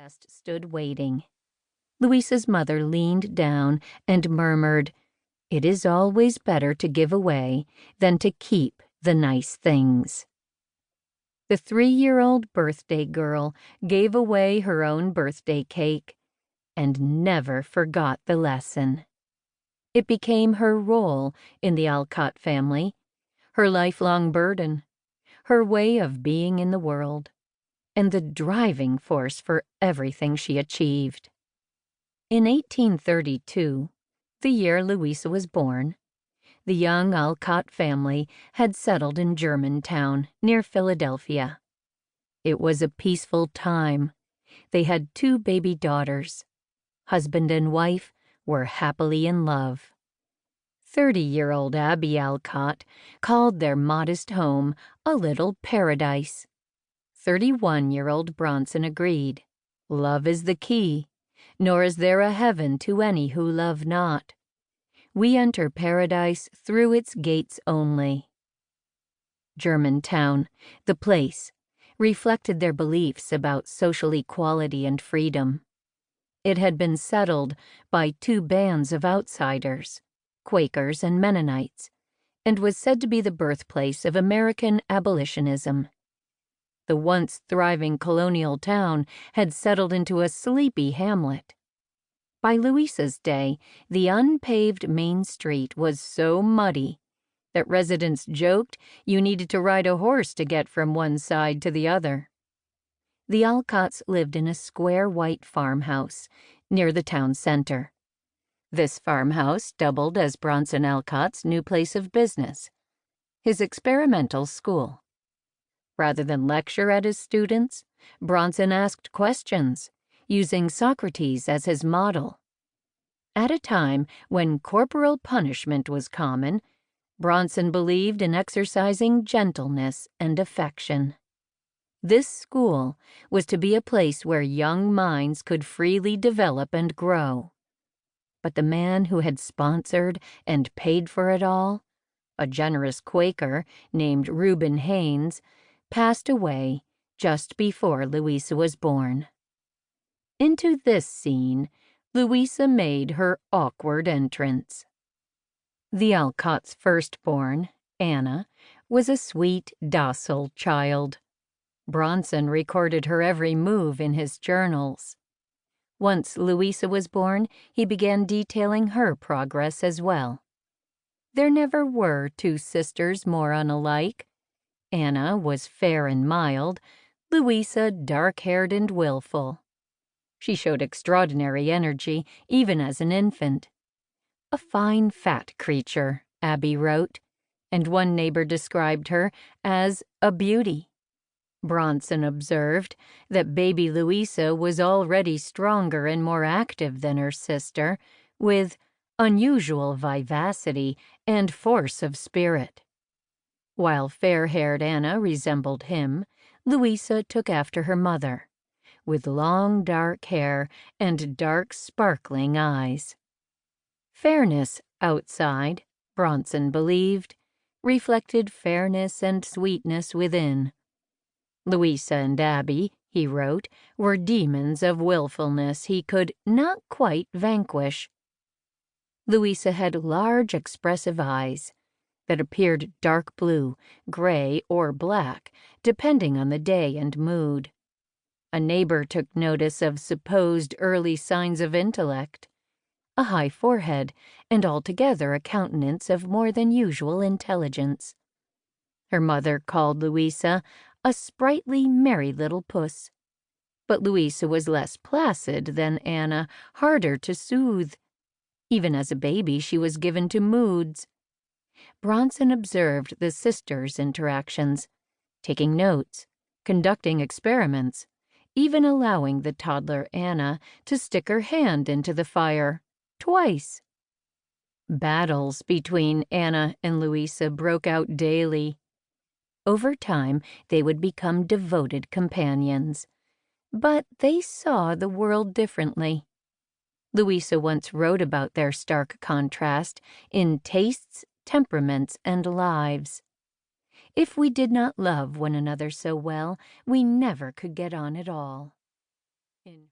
guest stood waiting. Louisa's mother leaned down and murmured, "It is always better to give away than to keep the nice things." The 3-year-old birthday girl gave away her own birthday cake and never forgot the lesson. It became her role in the Alcott family, her lifelong burden, her way of being in the world, and the driving force for everything she achieved. In 1832, the year Louisa was born, the young Alcott family had settled in Germantown, near Philadelphia. It was a peaceful time. They had 2 baby daughters. Husband and wife were happily in love. 30-year-old Abby Alcott called their modest home a little paradise. 31-year-old Bronson agreed. Love is the key, nor is there a heaven to any who love not. We enter paradise through its gates only. Germantown, the place, reflected their beliefs about social equality and freedom. It had been settled by 2 bands of outsiders, Quakers and Mennonites, and was said to be the birthplace of American abolitionism. The once thriving colonial town had settled into a sleepy hamlet. By Louisa's day, the unpaved main street was so muddy that residents joked you needed to ride a horse to get from one side to the other. The Alcotts lived in a square white farmhouse near the town center. This farmhouse doubled as Bronson Alcott's new place of business, his experimental school. Rather than lecture at his students, Bronson asked questions, using Socrates as his model. At a time when corporal punishment was common, Bronson believed in exercising gentleness and affection. This school was to be a place where young minds could freely develop and grow. But the man who had sponsored and paid for it all, a generous Quaker named Reuben Haynes, passed away just before Louisa was born. Into this scene, Louisa made her awkward entrance. The Alcott's firstborn, Anna, was a sweet, docile child. Bronson recorded her every move in his journals. Once Louisa was born, he began detailing her progress as well. There never were 2 sisters more unalike. Anna was fair and mild, Louisa dark-haired and willful. She showed extraordinary energy, even as an infant. A fine, fat creature, Abby wrote, and one neighbor described her as a beauty. Bronson observed that baby Louisa was already stronger and more active than her sister, with unusual vivacity and force of spirit. While fair-haired Anna resembled him, Louisa took after her mother, with long dark hair and dark sparkling eyes. Fairness outside, Bronson believed, reflected fairness and sweetness within. Louisa and Abby, he wrote, were demons of willfulness he could not quite vanquish. Louisa had large, expressive eyes that appeared dark blue, gray, or black, depending on the day and mood. A neighbor took notice of supposed early signs of intellect, a high forehead, and altogether a countenance of more than usual intelligence. Her mother called Louisa a sprightly, merry little puss. But Louisa was less placid than Anna, harder to soothe. Even as a baby, she was given to moods. Bronson observed the sisters' interactions, taking notes, conducting experiments, even allowing the toddler Anna to stick her hand into the fire, twice. Battles between Anna and Louisa broke out daily. Over time, they would become devoted companions. But they saw the world differently. Louisa once wrote about their stark contrast in Tastes, Temperaments, and Lives. If we did not love one another so well, we never could get on at all. In